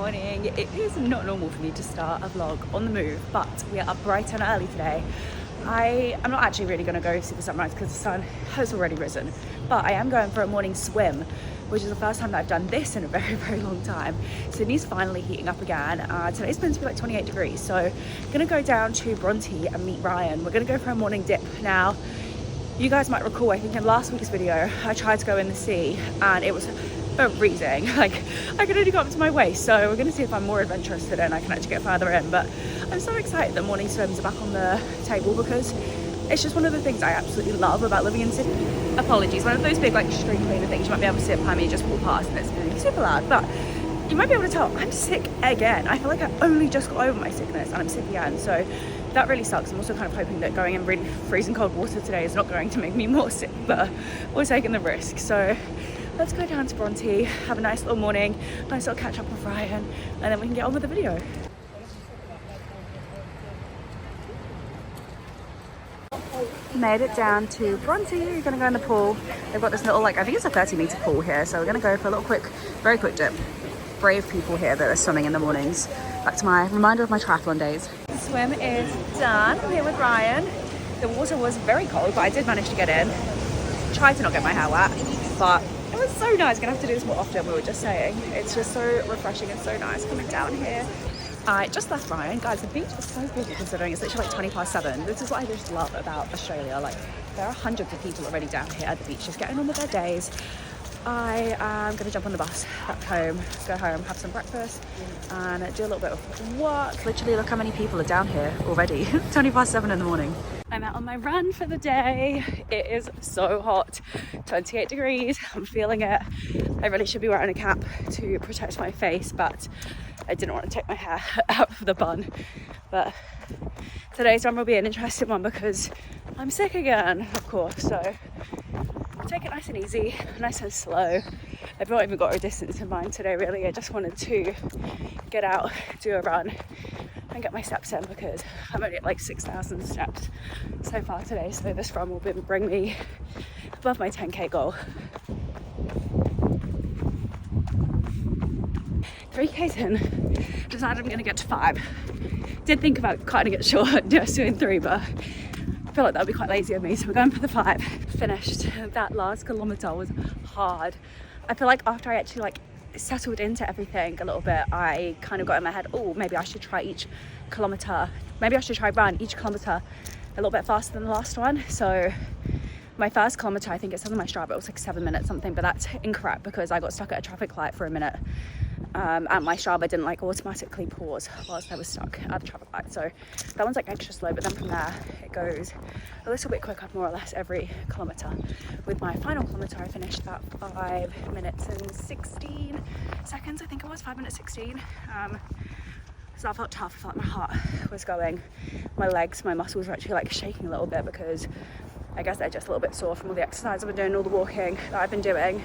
morning. It is not normal for me to start a vlog on the move, but we are up bright and early today. I'm not actually really going to go see the sunrise because the sun has already risen, but I am going for a morning swim, which is the first time that I've done this in a very, very long time. Sydney's finally heating up again. Today's meant to be like 28 degrees, so I'm going to go down to Bronte and meet Ryan. We're going to go for a morning dip. Now, you guys might recall, I think in last week's video, I tried to go in the sea and it was freezing. Like, I could only go up to my waist, so we're going to see if I'm more adventurous today and I can actually get further in. But I'm so excited that morning swims are back on the table because it's just one of the things I absolutely love about living in Sydney. Apologies, one of those big like street cleaner things you might be able to see it behind me, just walk past and it's going to be super loud. But you might be able to tell I'm sick again. I feel like I only just got over my sickness and I'm sick again, so that really sucks. I'm also kind of hoping that going in really freezing cold water today is not going to make me more sick, but we're taking the risk. So let's go down to Bronte, have a nice little morning, nice little catch up with Ryan, and then we can get on with the video. Made it down to Bronte. We're gonna go in the pool. They've got this little, like, I think it's a 30-meter pool here, so we're gonna go for a little quick, very quick dip. Brave people here that are swimming in the mornings. Back to my reminder of my triathlon days. The swim is done. I'm here with Ryan. The water was very cold, but I did manage to get in. Tried to not get my hair wet, but it was so nice. Gonna have to do this more often. We were just saying, it's just so refreshing and so nice coming down here. I just left Ryan. Guys, the beach was so busy considering it's literally like 20 past 7. This is what I just love about Australia. Like, there are hundreds of people already down here at the beach just getting on with their days. I am going to jump on the bus back home, go home, have some breakfast and do a little bit of work. Literally, look how many people are down here already. 20 past 7 in the morning. I'm out on my run for the day. It is so hot, 28 degrees. I'm feeling it. I really should be wearing a cap to protect my face, but I didn't want to take my hair out of the bun. But today's run will be an interesting one because I'm sick again, of course. So take it nice and easy, nice and slow. I've not even got a distance in mind today, really. I just wanted to get out, do a run and get my steps in because I'm only at like 6,000 steps so far today. So this run will bring me above my 10k goal. 3k's in, decided I'm going to get to 5. Did think about cutting it short, just doing 3, but I feel like that would be quite lazy of me, so we're going for the 5. Finished. That last kilometre was hard. I feel like after I actually like settled into everything a little bit, I kind of got in my head, oh, maybe I should try each kilometre, maybe I should try run each kilometre a little bit faster than the last one. So my first kilometre, I think it says on my Strava, it was like 7 minutes something, but that's incorrect because I got stuck at a traffic light for a minute. And my Strava didn't like automatically pause whilst I was stuck at the traffic light, so that one's like extra slow, but then from there it goes a little bit quicker more or less every kilometre. With my final kilometre I finished at 5 minutes and 16 seconds, I think it was 5 minutes 16. So that felt tough. I felt like my heart was going, my legs, my muscles were actually like shaking a little bit because I guess they're just a little bit sore from all the exercise I've been doing, all the walking that I've been doing.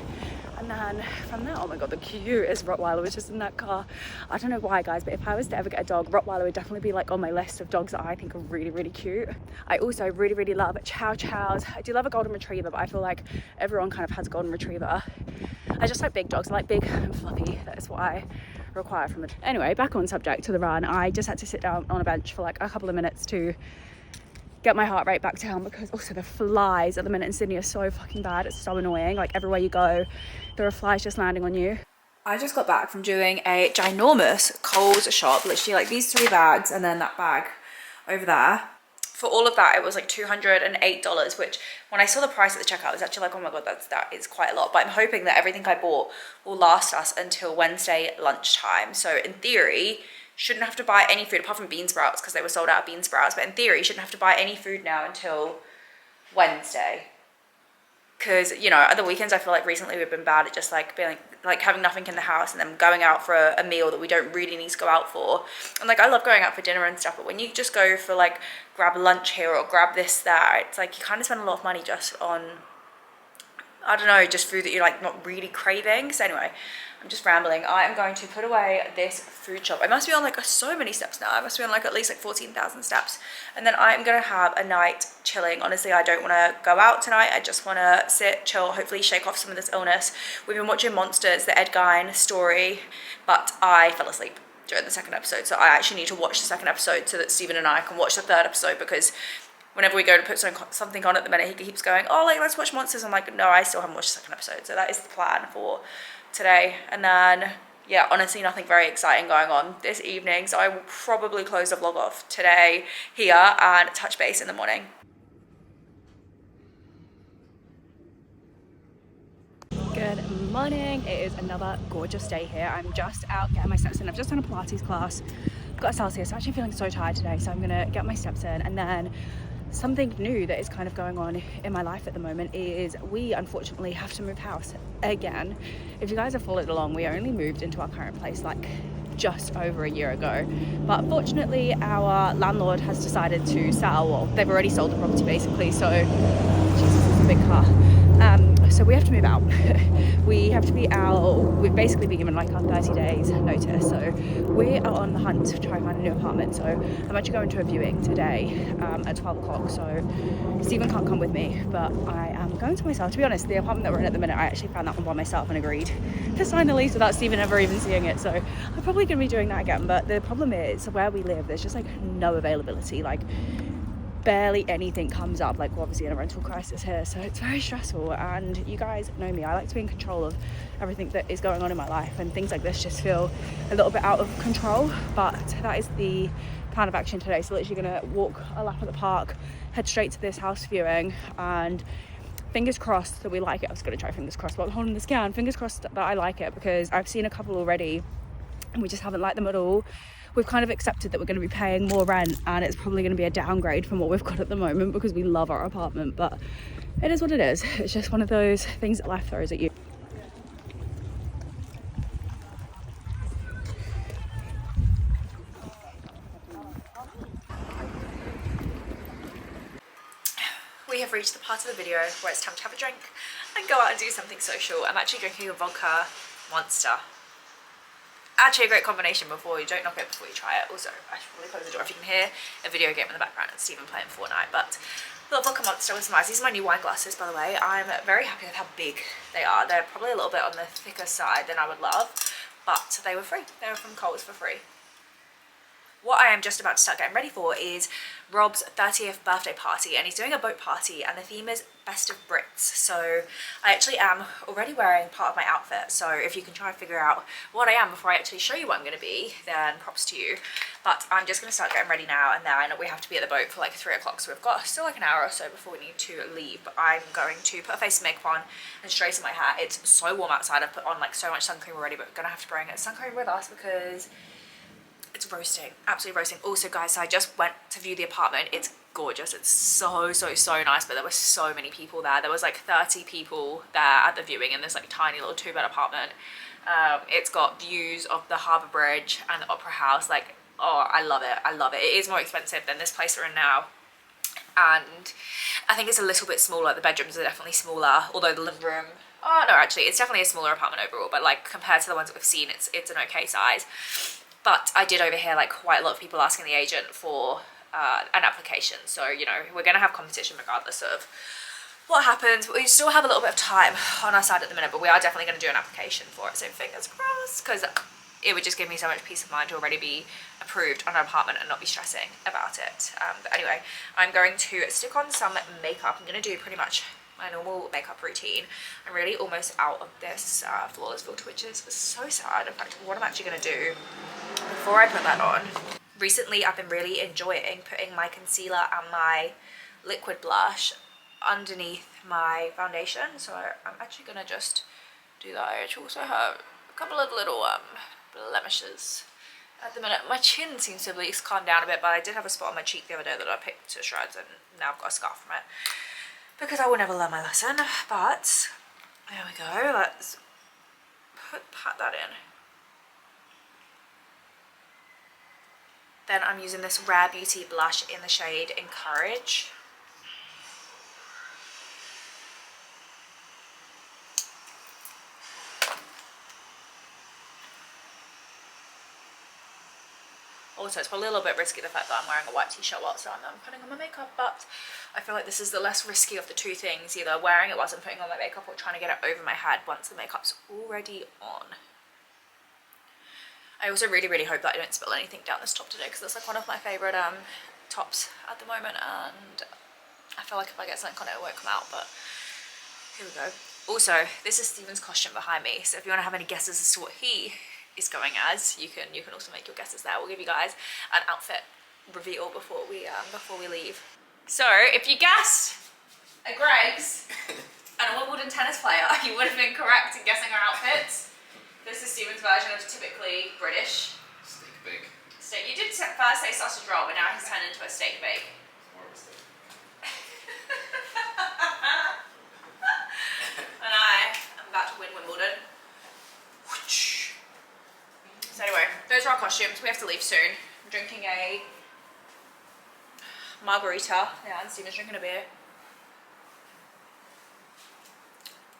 And then from there, oh my god, the cutest Rottweiler was just in that car. I don't know why, guys, but if I was to ever get a dog, Rottweiler would definitely be like on my list of dogs that I think are really, really cute. I also really, really love Chow Chows. I do love a golden retriever, but I feel like everyone kind of has a golden retriever. I just like big dogs. I like big and fluffy. That is what I require from it. Anyway, back on subject to the run. I just had to sit down on a bench for like a couple of minutes to get my heart rate back down because also the flies at the minute in Sydney are so fucking bad. It's so annoying. Like, everywhere you go, there are flies just landing on you. I just got back from doing a ginormous Coles shop, literally like these 3 bags and then that bag over there. For all of that, it was like $208, which when I saw the price at the checkout, I was actually like, oh my god, that is quite a lot. But I'm hoping that everything I bought will last us until Wednesday lunchtime. So in theory, shouldn't have to buy any food apart from bean sprouts because they were sold out of bean sprouts. But in theory, shouldn't have to buy any food now until Wednesday. Because, you know, at the weekends, I feel like recently we've been bad at just like being like having nothing in the house and then going out for a meal that we don't really need to go out for. And like, I love going out for dinner and stuff, but when you just go for like grab lunch here or grab this there, it's like you kind of spend a lot of money just on, I don't know, just food that you're like not really craving. So anyway, I'm just rambling. I am going to put away this food shop. I must be on like so many steps now. I must be on like at least like 14,000 steps. And then I'm gonna have a night chilling. Honestly, I don't wanna go out tonight. I just wanna sit, chill, hopefully shake off some of this illness. We've been watching Monsters, the Ed Gein story, but I fell asleep during the second episode. So I actually need to watch the second episode so that Stephen and I can watch the third episode, because whenever we go to put something on at the minute, he keeps going, oh, like, let's watch Monsters. I'm like, no, I still haven't watched the second episode. So that is the plan for today. And then, yeah, honestly, nothing very exciting going on this evening. So I will probably close the vlog off today here and touch base in the morning. Good morning. It is another gorgeous day here. I'm just out getting my steps in. I've just done a Pilates class. I've got a Celsius. I'm actually feeling so tired today, so I'm gonna get my steps in. And then something new that is kind of going on in my life at the moment is we unfortunately have to move house again. If you guys have followed along, we only moved into our current place like just over a year ago, but fortunately our landlord has decided to sell. Well, they've already sold the property basically, so Jesus, it's a big car. So we have to move out. We have to be out. We've basically been given like our 30 days notice, so we are on the hunt to try and find a new apartment. So I'm actually going to a viewing today at 12 o'clock, so Stephen can't come with me, but I am going to myself. To be honest, the apartment that we're in at the minute, I actually found that one by myself and agreed to sign the lease without Stephen ever even seeing it, so I'm probably going to be doing that again. But the problem is, where we live, there's just like no availability. Like barely anything comes up. Like, we're obviously in a rental crisis here, so it's very stressful. And you guys know me, I like to be in control of everything that is going on in my life, and things like this just feel a little bit out of control. But that is the plan of action today. So literally gonna walk a lap at the park, head straight to this house viewing, and fingers crossed that we like it. I was gonna try fingers crossed while holding the scan. Fingers crossed that I like it, because I've seen a couple already and we just haven't liked them at all. We've kind of accepted that we're going to be paying more rent, and it's probably going to be a downgrade from what we've got at the moment, because we love our apartment, but it is what it is. It's just one of those things that life throws at you. We have reached the part of the video where it's time to have a drink and go out and do something social. I'm actually drinking a vodka Monster. Actually a great combination. Before you don't knock it before you try it. Also, I should probably close the door if you can hear a video game in the background and Stephen playing Fortnite. But the vodka Monster was nice. These are my new wine glasses, by the way. I'm very happy with how big they are. They're probably a little bit on the thicker side than I would love, but they were free. They were from Coles for free. What I am just about to start getting ready for is Rob's 30th birthday party, and he's doing a boat party, and the theme is Best of Brits. So I actually am already wearing part of my outfit, so if you can try and figure out what I am before I actually show you what I'm going to be, then props to you. But I'm just going to start getting ready now, and then we have to be at the boat for like 3 o'clock, so we've got still like an hour or so before we need to leave. But I'm going to put a face makeup on and straighten my hair. It's so warm outside. I've put on like so much sun cream already, but we're going to have to bring sun cream with us because it's roasting, absolutely roasting. Also guys, so I just went to view the apartment. It's gorgeous. It's so nice, but there were so many people there. There was like 30 people there at the viewing in this like tiny little 2-bed apartment. It's got views of the Harbour Bridge and the Opera House. Like, oh, I love it. I love it. It is more expensive than this place we're in now, and I think it's a little bit smaller. The bedrooms are definitely smaller, although the living room, oh no, actually it's definitely a smaller apartment overall, but like compared to the ones that we've seen, it's an okay size. But I did overhear like quite a lot of people asking the agent for an application. So, you know, we're going to have competition regardless of what happens. We still have a little bit of time on our side at the minute, but we are definitely going to do an application for it. So fingers crossed, because it would just give me so much peace of mind to already be approved on an apartment and not be stressing about it. But anyway, I'm going to stick on some makeup. I'm going to do pretty much my normal makeup routine. I'm really almost out of this Flawless filter, which is so sad. In fact, what I'm actually going to do before I put that on, recently I've been really enjoying putting my concealer and my liquid blush underneath my foundation. So I'm actually going to just do that. I actually also have a couple of little blemishes at the minute. My chin seems to have at least calmed down a bit, but I did have a spot on my cheek the other day that I picked to shreds, and now I've got a scar from it, because I will never learn my lesson. But there we go. Let's pat that in. Then I'm using this Rare Beauty blush in the shade Encourage. Also, it's probably a little bit risky, the fact that I'm wearing a white t-shirt whilst I'm putting on my makeup, but I feel like this is the less risky of the two things, either wearing it whilst I'm putting on my makeup or trying to get it over my head once the makeup's already on. I also really, really hope that I don't spill anything down this top today, because it's like one of my favourite tops at the moment, and I feel like if I get something on it, it won't come out, but here we go. Also, this is Steven's costume behind me, so if you want to have any guesses as to what he is going as, you can also make your guesses there. We'll give you guys an outfit reveal before we leave. So if you guessed a Greggs and a Wimbledon tennis player, you would have been correct in guessing our outfits. This is Steven's version of typically British Steak bake. steak. You did first say sausage roll, but now he's turned into a steak bake. More of a steak. And I am about to win Wimbledon. So anyway, those are our costumes. We have to leave soon. I'm drinking a margarita. Yeah, and Steven's drinking a beer.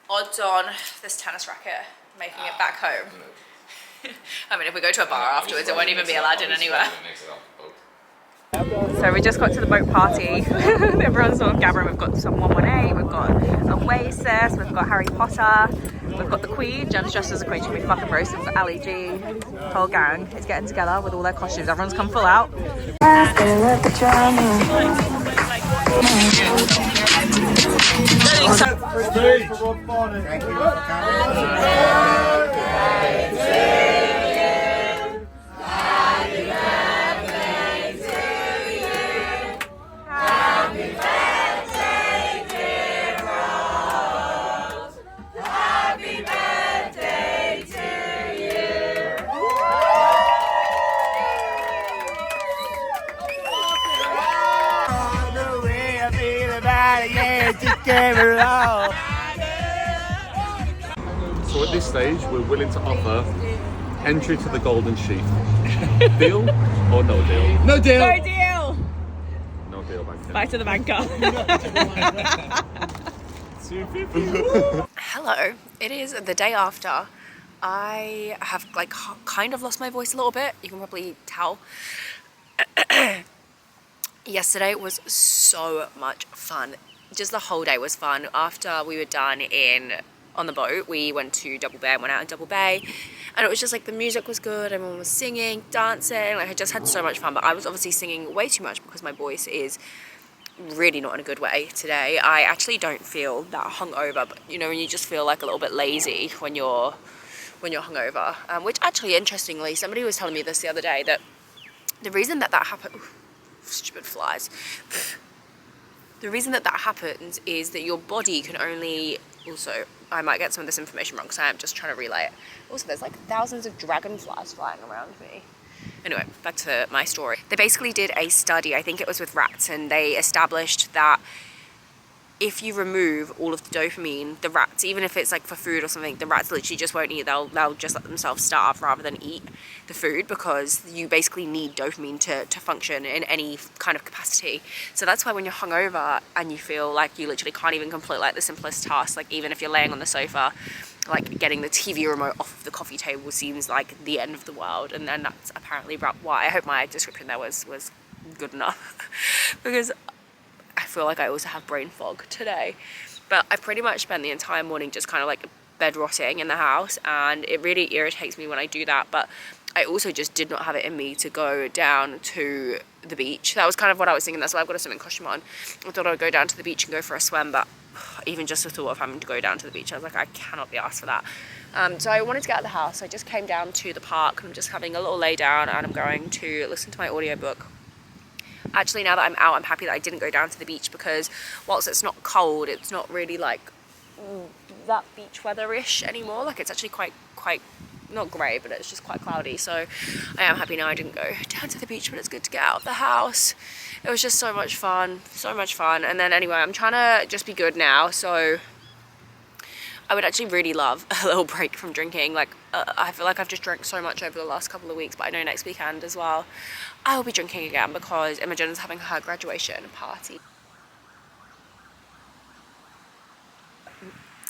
Odds on this tennis racket making it back home. No. I mean, if we go to a bar afterwards, it won't even be allowed in anywhere. Mix it up. So we just got to the boat party. Everyone's sort of gathering. We've got some 118, we've got Oasis, we've got Harry Potter, we've got the Queen. Jen's dressed as a Queen, she'll be fucking roasted. We've got Ali G. The whole gang is getting together with all their costumes. Everyone's come full out. So at this stage, we're willing to offer entry to the Golden Sheep. Deal or no deal? No deal. No deal! No deal, banker. Back to the banker. Hello, it is the day after. I have like kind of lost my voice a little bit. You can probably tell. Yesterday was so much fun. Just the whole day was fun. After we were done on the boat, we went to Double Bay and went out in Double Bay, and it was just like the music was good, everyone was singing, dancing, like I just had so much fun. But I was obviously singing way too much because my voice is really not in a good way today. I actually don't feel that hungover, but you know when you just feel like a little bit lazy when you're hungover, which actually interestingly somebody was telling me this the other day, that the reason that happened, stupid flies, the reason that happens is that your body can only, also I might get some of this information wrong because I am just trying to relay it. Also, there's like thousands of dragonflies flying around me. Anyway, back to my story. They basically did a study, I think it was with rats, and they established that if you remove all of the dopamine, the rats, even if it's like for food or something, the rats literally just won't eat. They'll just let themselves starve rather than eat the food, because you basically need dopamine to function in any kind of capacity. So that's why when you're hungover and you feel like you literally can't even complete like the simplest tasks, like even if you're laying on the sofa, like getting the TV remote off of the coffee table seems like the end of the world. And then that's apparently why. I hope my description there was good enough because I feel like I also have brain fog today. But I pretty much spent the entire morning just kind of like bed rotting in the house, and it really irritates me when I do that. But I also just did not have it in me to go down to the beach. That was kind of what I was thinking. That's why I've got a swimming costume on. I thought I would go down to the beach and go for a swim, but even just the thought of having to go down to the beach, I was like, I cannot be asked for that. So I wanted to get out of the house. I just came down to the park. I'm just having a little lay down, and I'm going to listen to my audiobook. Actually, now that I'm out, I'm happy that I didn't go down to the beach, because whilst it's not cold, it's not really like that beach weather-ish anymore. Like it's actually quite not grey, but it's just quite cloudy. So I am happy now I didn't go down to the beach, but it's good to get out of the house. It was just so much fun. And then anyway, I'm trying to just be good now. So I would actually really love a little break from drinking. Like I feel like I've just drank so much over the last couple of weeks, but I know next weekend as well I will be drinking again, because Imogen's having her graduation party.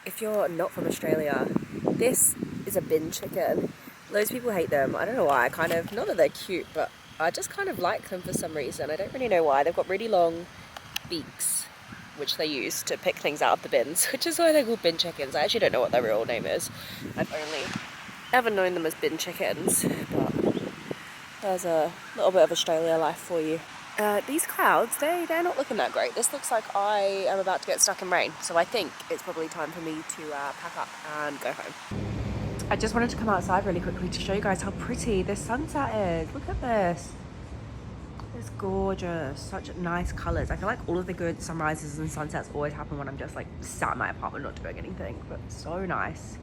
If you're not from Australia, this is a bin chicken. Loads of people hate them. I don't know why. Not that they're cute, but I just kind of like them for some reason. I don't really know why. They've got really long beaks, which they use to pick things out of the bins, which is why they're called bin chickens. I actually don't know what their real name is. I've only ever known them as bin chickens, but there's a little bit of Australia life for you. These clouds, they're not looking that great. This looks like I am about to get stuck in rain, so I think it's probably time for me to pack up and go home. I just wanted to come outside really quickly to show you guys how pretty this sunset is. Look at this. It's gorgeous. Such nice colours. I feel like all of the good sunrises and sunsets always happen when I'm just like sat in my apartment not doing anything, but so nice.